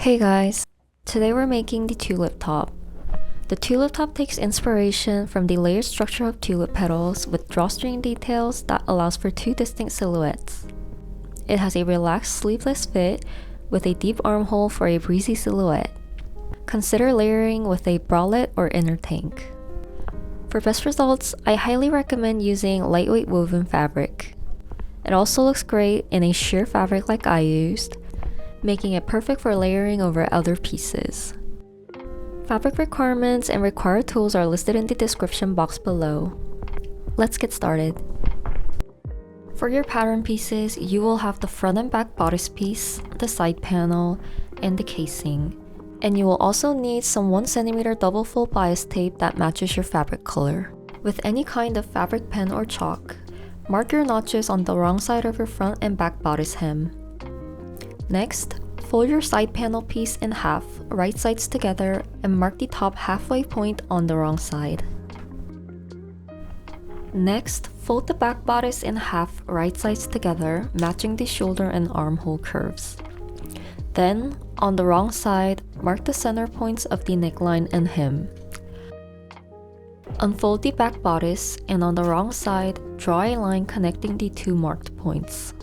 Hey guys, today we're making the tulip top. The tulip top takes inspiration from the layered structure of tulip petals with drawstring details that allows for two distinct silhouettes. It has a relaxed sleeveless fit with a deep armhole for a breezy silhouette. Consider layering with a bralette or inner tank. For best results, I highly recommend using lightweight woven fabric. It also looks great in a sheer fabric like I used, making it perfect for layering over other pieces. Fabric requirements and required tools are listed in the description box below. Let's get started. For your pattern pieces, you will have the front and back bodice piece, the side panel, and the casing. And you will also need some 1cm double fold bias tape that matches your fabric color. With any kind of fabric pen or chalk, mark your notches on the wrong side of your front and back bodice hem. Next, fold your side panel piece in half, right sides together, and mark the top halfway point on the wrong side. Next, fold the back bodice in half, right sides together, matching the shoulder and armhole curves. Then, on the wrong side, mark the center points of the neckline and hem. Unfold the back bodice, and on the wrong side, draw a line connecting the two marked points.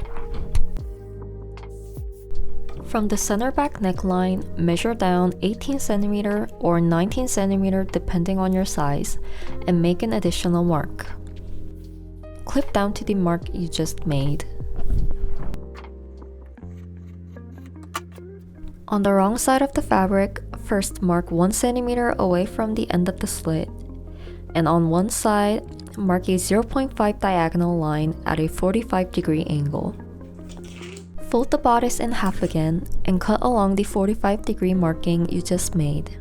From the center back neckline, measure down 18 cm or 19 cm depending on your size, and make an additional mark. Clip down to the mark you just made. On the wrong side of the fabric, first mark 1 cm away from the end of the slit, and on one side, mark a 0.5 diagonal line at a 45-degree angle. Fold the bodice in half again and cut along the 45-degree marking you just made.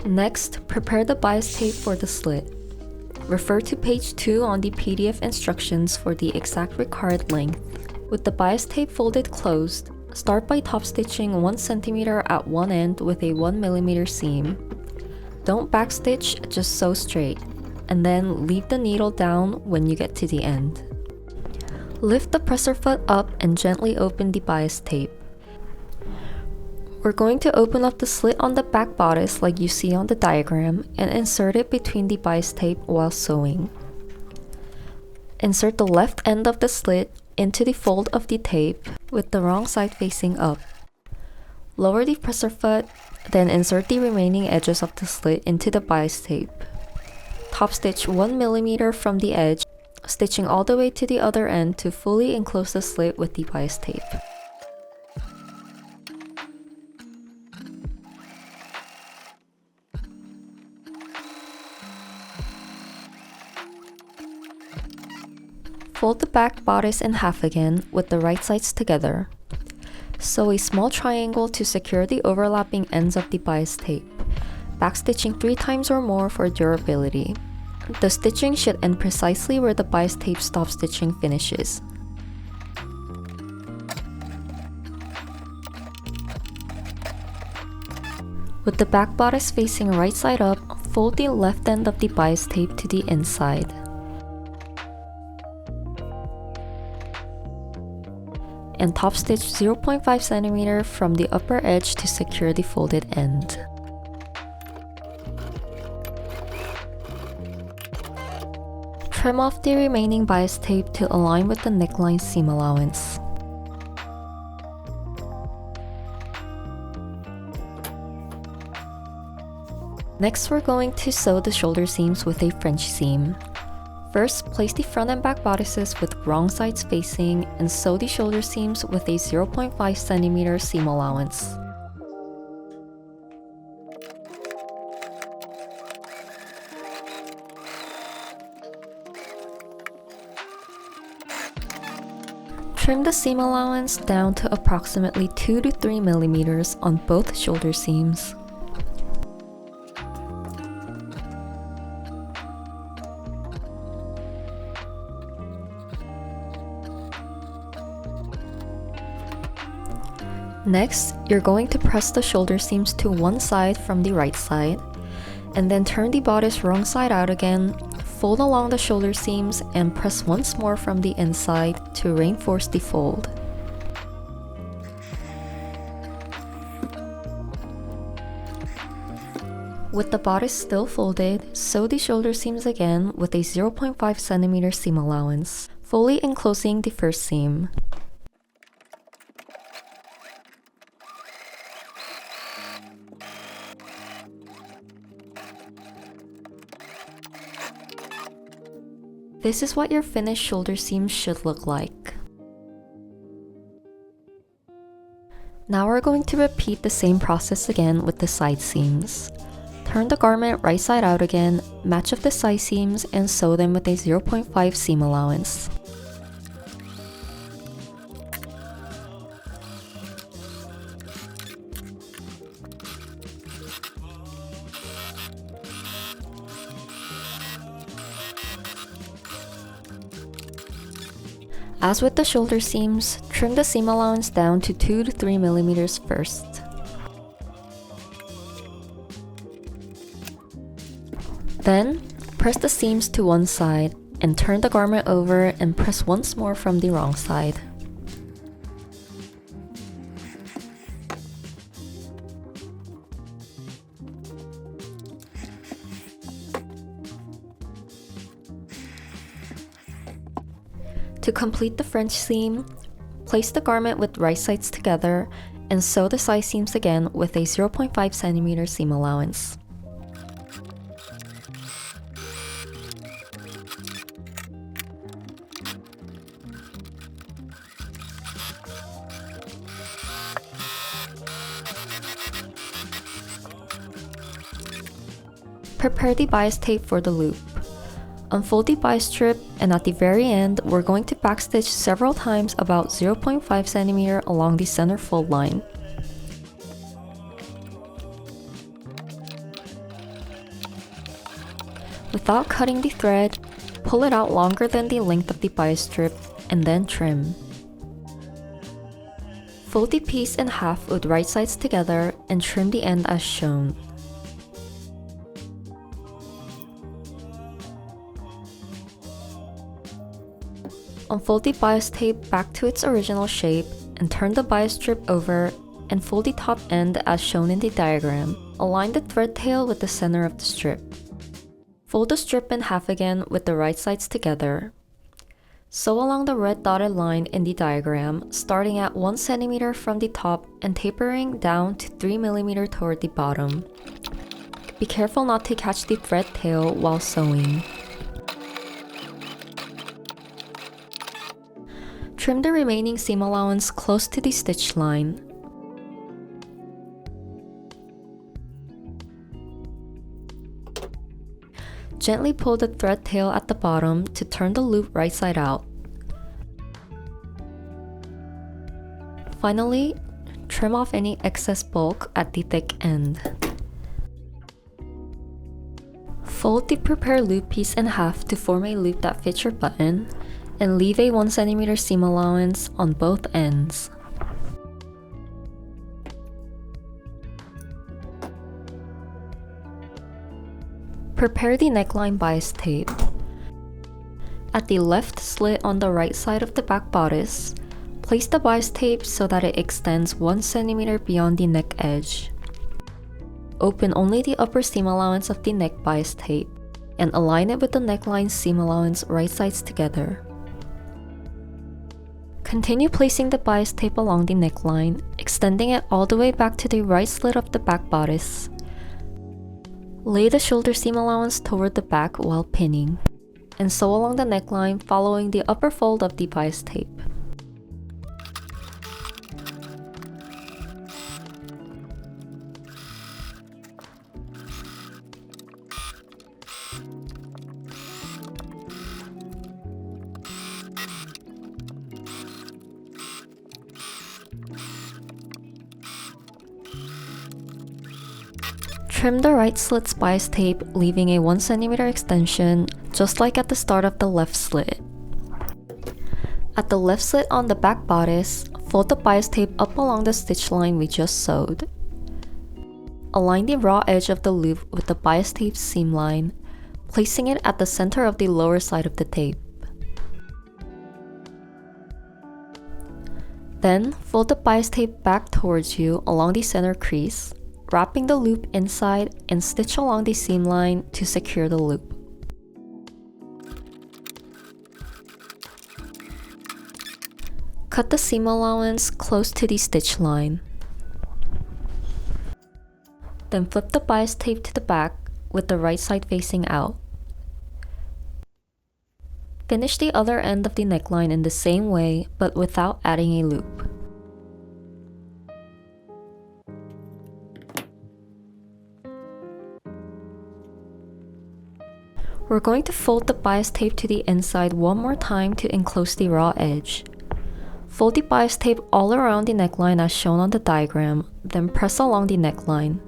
Next, prepare the bias tape for the slit. Refer to page 2 on the PDF instructions for the exact required length. With the bias tape folded closed, start by top stitching 1 cm at one end with a 1mm seam. Don't backstitch, just sew straight, and then leave the needle down when you get to the end. Lift the presser foot up and gently open the bias tape. We're going to open up the slit on the back bodice like you see on the diagram and insert it between the bias tape while sewing. Insert the left end of the slit into the fold of the tape with the wrong side facing up. Lower the presser foot, then insert the remaining edges of the slit into the bias tape. Top stitch 1mm from the edge, stitching all the way to the other end to fully enclose the slit with the bias tape. Fold the back bodice in half again with the right sides together. Sew a small triangle to secure the overlapping ends of the bias tape, backstitching 3 times or more for durability. The stitching should end precisely where the bias tape stop stitching finishes. With the back bodice facing right side up, fold the left end of the bias tape to the inside. And top stitch 0.5 cm from the upper edge to secure the folded end. Trim off the remaining bias tape to align with the neckline seam allowance. Next, we're going to sew the shoulder seams with a French seam. First, place the front and back bodices with wrong sides facing and sew the shoulder seams with a 0.5 cm seam allowance. Trim the seam allowance down to approximately 2 to 3 mm on both shoulder seams. Next, you're going to press the shoulder seams to one side from the right side, and then turn the bodice wrong side out again, Fold along the shoulder seams and press once more from the inside to reinforce the fold. With the bodice still folded, sew the shoulder seams again with a 0.5 cm seam allowance, fully enclosing the first seam. This is what your finished shoulder seam should look like. Now we're going to repeat the same process again with the side seams. Turn the garment right side out again, match up the side seams, and sew them with a 0.5 seam allowance. As with the shoulder seams, trim the seam allowance down to 2 to 3 mm first. Then, press the seams to one side and turn the garment over and press once more from the wrong side. To complete the French seam, place the garment with right sides together and sew the side seams again with a 0.5 cm seam allowance. Prepare the bias tape for the loop. Unfold the bias strip, and at the very end, we're going to backstitch several times about 0.5 cm along the center fold line. Without cutting the thread, pull it out longer than the length of the bias strip, and then trim. Fold the piece in half with right sides together and trim the end as shown. Unfold the bias tape back to its original shape and turn the bias strip over and fold the top end as shown in the diagram. Align the thread tail with the center of the strip. Fold the strip in half again with the right sides together. Sew along the red dotted line in the diagram, starting at 1 cm from the top and tapering down to 3 mm toward the bottom. Be careful not to catch the thread tail while sewing. Trim the remaining seam allowance close to the stitch line. Gently pull the thread tail at the bottom to turn the loop right side out. Finally, trim off any excess bulk at the thick end. Fold the prepared loop piece in half to form a loop that fits your button, and leave a 1 cm seam allowance on both ends. Prepare the neckline bias tape. At the left slit on the right side of the back bodice, place the bias tape so that it extends 1 cm beyond the neck edge. Open only the upper seam allowance of the neck bias tape, and align it with the neckline seam allowance right sides together. Continue placing the bias tape along the neckline, extending it all the way back to the right slit of the back bodice. Lay the shoulder seam allowance toward the back while pinning, and sew along the neckline following the upper fold of the bias tape. Trim the right slit's bias tape, leaving a 1 cm extension, just like at the start of the left slit. At the left slit on the back bodice, fold the bias tape up along the stitch line we just sewed. Align the raw edge of the loop with the bias tape seam line, placing it at the center of the lower side of the tape. Then, fold the bias tape back towards you along the center crease, wrapping the loop inside and stitch along the seam line to secure the loop. Cut the seam allowance close to the stitch line. Then flip the bias tape to the back with the right side facing out. Finish the other end of the neckline in the same way, but without adding a loop. We're going to fold the bias tape to the inside one more time to enclose the raw edge. Fold the bias tape all around the neckline as shown on the diagram, then press along the neckline.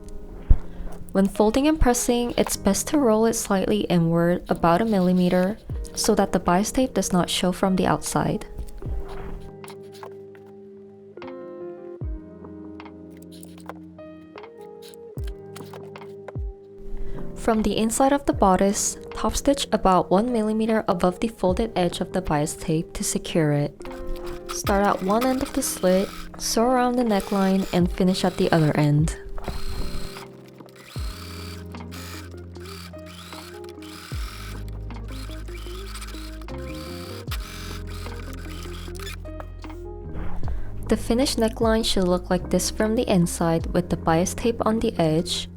When folding and pressing, it's best to roll it slightly inward about 1 millimeter so that the bias tape does not show from the outside. From the inside of the bodice, top stitch about 1 millimeter above the folded edge of the bias tape to secure it. Start at one end of the slit, sew around the neckline, and finish at the other end. The finished neckline should look like this from the inside with the bias tape on the edge,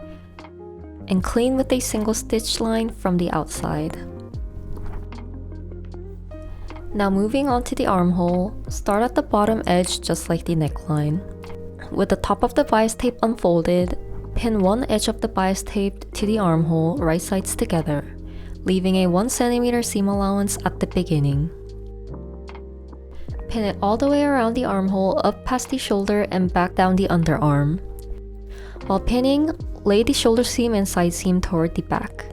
and clean with a single stitch line from the outside. Now moving on to the armhole, start at the bottom edge just like the neckline. With the top of the bias tape unfolded, pin one edge of the bias tape to the armhole right sides together, leaving a 1 cm seam allowance at the beginning. Pin it all the way around the armhole up past the shoulder and back down the underarm. While pinning, lay the shoulder seam and side seam toward the back.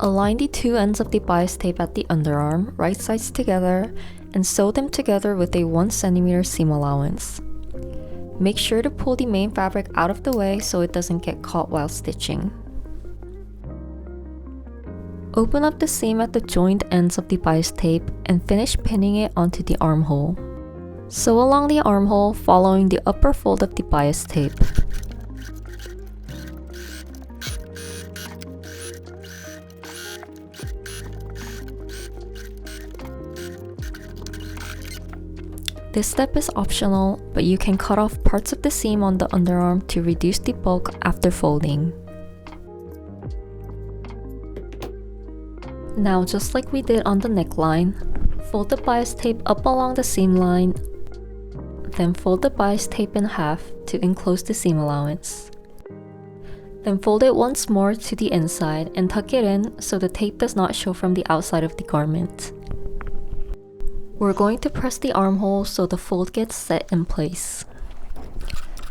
Align the two ends of the bias tape at the underarm, right sides together, and sew them together with a 1 cm seam allowance. Make sure to pull the main fabric out of the way so it doesn't get caught while stitching. Open up the seam at the joined ends of the bias tape and finish pinning it onto the armhole. Sew along the armhole following the upper fold of the bias tape. This step is optional, but you can cut off parts of the seam on the underarm to reduce the bulk after folding. Now, just like we did on the neckline, fold the bias tape up along the seam line, then fold the bias tape in half to enclose the seam allowance. Then fold it once more to the inside and tuck it in so the tape does not show from the outside of the garment. We're going to press the armhole so the fold gets set in place.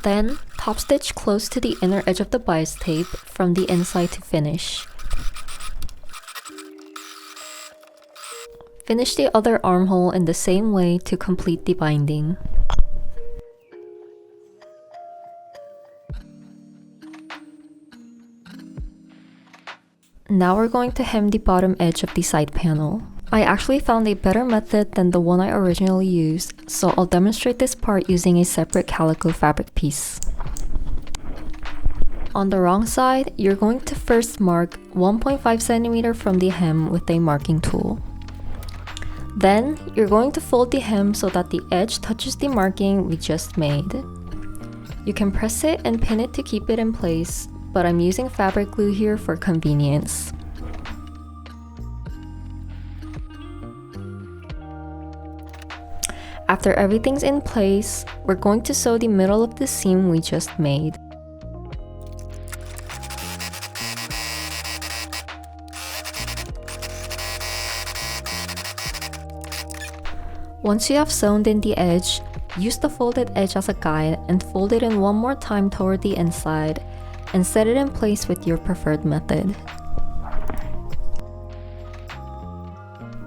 Then, top stitch close to the inner edge of the bias tape from the inside to finish. Finish the other armhole in the same way to complete the binding. Now we're going to hem the bottom edge of the side panel. I actually found a better method than the one I originally used, so I'll demonstrate this part using a separate calico fabric piece. On the wrong side, you're going to first mark 1.5 cm from the hem with a marking tool. Then, you're going to fold the hem so that the edge touches the marking we just made. You can press it and pin it to keep it in place, but I'm using fabric glue here for convenience. After everything's in place, we're going to sew the middle of the seam we just made. Once you have sewn in the edge, use the folded edge as a guide and fold it in one more time toward the inside and set it in place with your preferred method.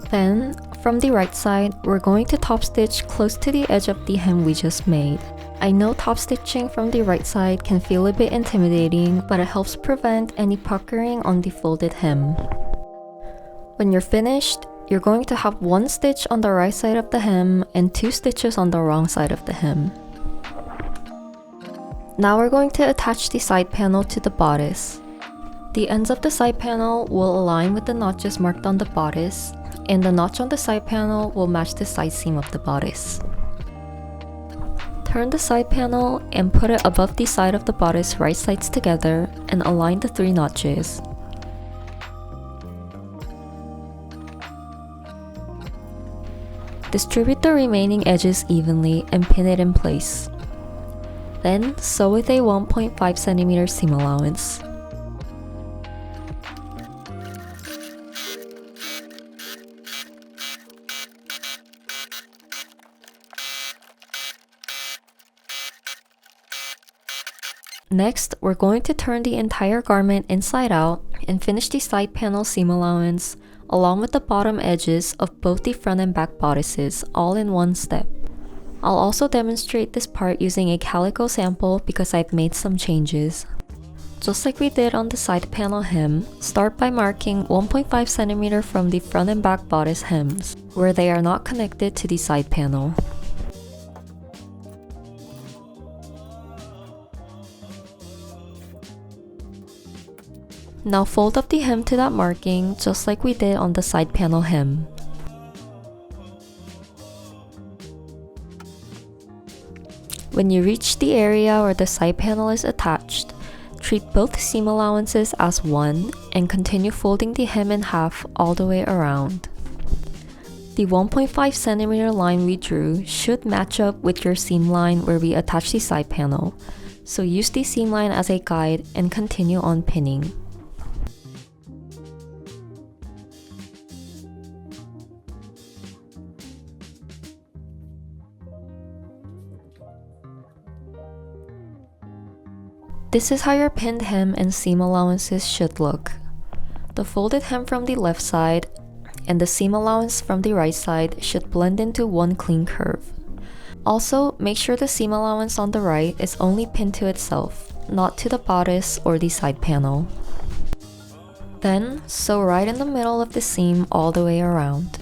Then, from the right side, we're going to top stitch close to the edge of the hem we just made. I know top stitching from the right side can feel a bit intimidating, but it helps prevent any puckering on the folded hem. When you're finished, you're going to have one stitch on the right side of the hem and two stitches on the wrong side of the hem. Now we're going to attach the side panel to the bodice. The ends of the side panel will align with the notches marked on the bodice, and the notch on the side panel will match the side seam of the bodice. Turn the side panel and put it above the side of the bodice right sides together and align the 3 notches. Distribute the remaining edges evenly and pin it in place. Then sew with a 1.5 cm seam allowance. Next, we're going to turn the entire garment inside out and finish the side panel seam allowance along with the bottom edges of both the front and back bodices all in one step. I'll also demonstrate this part using a calico sample because I've made some changes. Just like we did on the side panel hem, start by marking 1.5 cm from the front and back bodice hems, where they are not connected to the side panel. Now fold up the hem to that marking, just like we did on the side panel hem. When you reach the area where the side panel is attached, treat both seam allowances as one and continue folding the hem in half all the way around. The 1.5 cm line we drew should match up with your seam line where we attach the side panel, so use the seam line as a guide and continue on pinning. This is how your pinned hem and seam allowances should look. The folded hem from the left side and the seam allowance from the right side should blend into one clean curve. Also, make sure the seam allowance on the right is only pinned to itself, not to the bodice or the side panel. Then, sew right in the middle of the seam all the way around.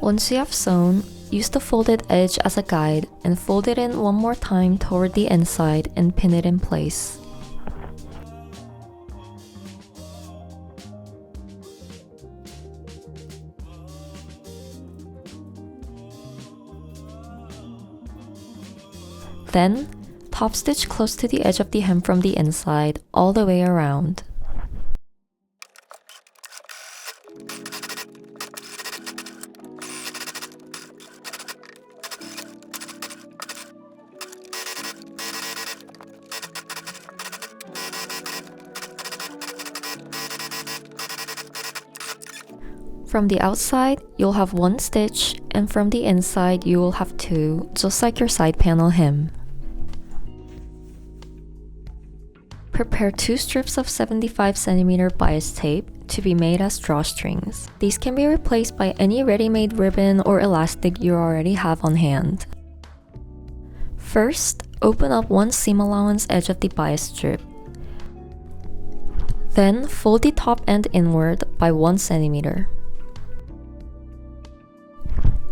Once you have sewn, use the folded edge as a guide and fold it in one more time toward the inside and pin it in place. Then, top stitch close to the edge of the hem from the inside all the way around. From the outside, you'll have one stitch, and from the inside, you will have two, just like your side panel hem. Prepare 2 strips of 75 cm bias tape to be made as drawstrings. These can be replaced by any ready-made ribbon or elastic you already have on hand. First, open up one seam allowance edge of the bias strip. Then, fold the top end inward by 1 cm.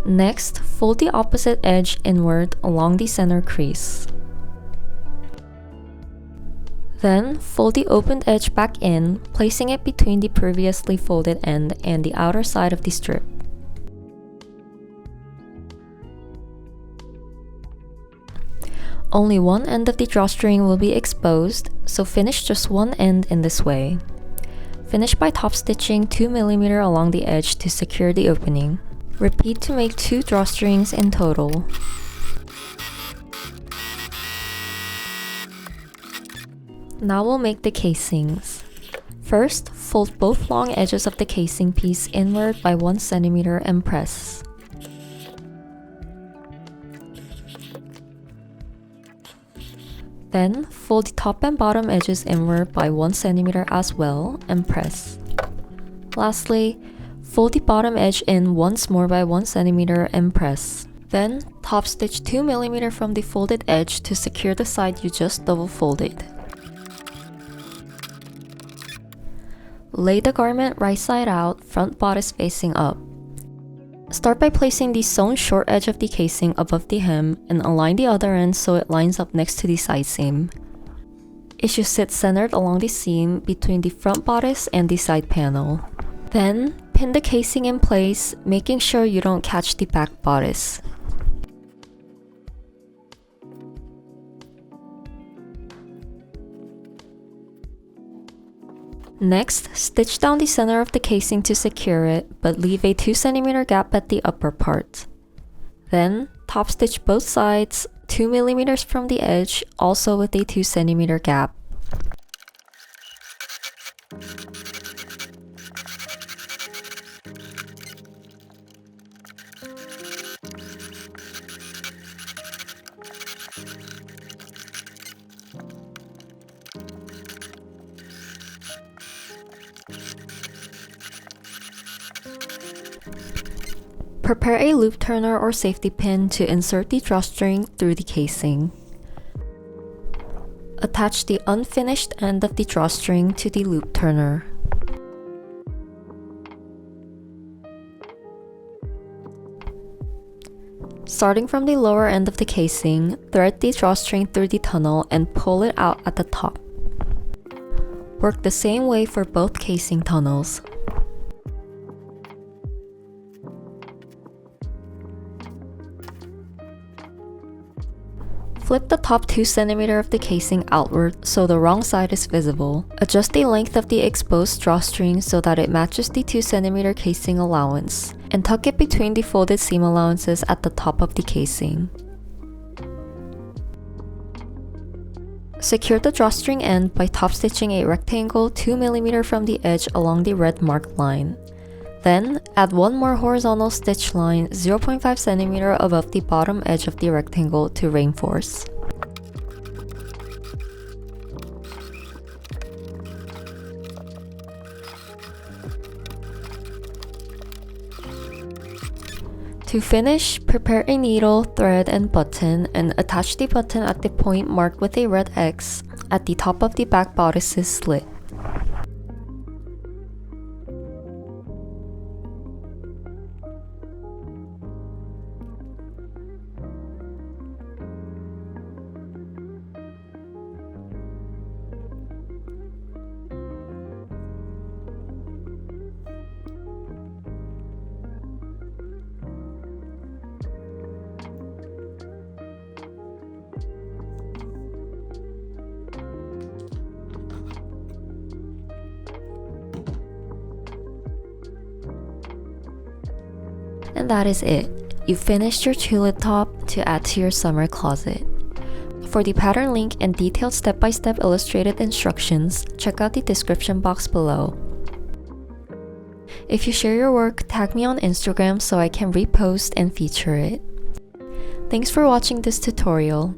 Next, fold the opposite edge inward along the center crease. Then, fold the opened edge back in, placing it between the previously folded end and the outer side of the strip. Only one end of the drawstring will be exposed, so finish just one end in this way. Finish by top stitching 2 mm along the edge to secure the opening. Repeat to make 2 drawstrings in total. Now we'll make the casings. First, fold both long edges of the casing piece inward by 1 cm and press. Then, fold the top and bottom edges inward by 1 cm as well and press. Lastly, fold the bottom edge in once more by 1 cm and press. Then, top stitch 2 mm from the folded edge to secure the side you just double folded. Lay the garment right side out, front bodice facing up. Start by placing the sewn short edge of the casing above the hem and align the other end so it lines up next to the side seam. It should sit centered along the seam between the front bodice and the side panel. Then, pin the casing in place, making sure you don't catch the back bodice. Next, stitch down the center of the casing to secure it, but leave a 2 cm gap at the upper part. Then, top stitch both sides, 2 mm from the edge, also with a 2 cm gap. Prepare a loop turner or safety pin to insert the drawstring through the casing. Attach the unfinished end of the drawstring to the loop turner. Starting from the lower end of the casing, thread the drawstring through the tunnel and pull it out at the top. Work the same way for both casing tunnels. Flip the top 2 cm of the casing outward so the wrong side is visible. Adjust the length of the exposed drawstring so that it matches the 2 cm casing allowance, and tuck it between the folded seam allowances at the top of the casing. Secure the drawstring end by top stitching a rectangle 2 mm from the edge along the red marked line. Then, add one more horizontal stitch line 0.5 cm above the bottom edge of the rectangle to reinforce. To finish, prepare a needle, thread, and button, and attach the button at the point marked with a red X at the top of the back bodice's slit. And that is it. You finished your tulip top to add to your summer closet. For the pattern link and detailed step-by-step illustrated instructions, check out the description box below. If you share your work, tag me on Instagram so I can repost and feature it. Thanks for watching this tutorial.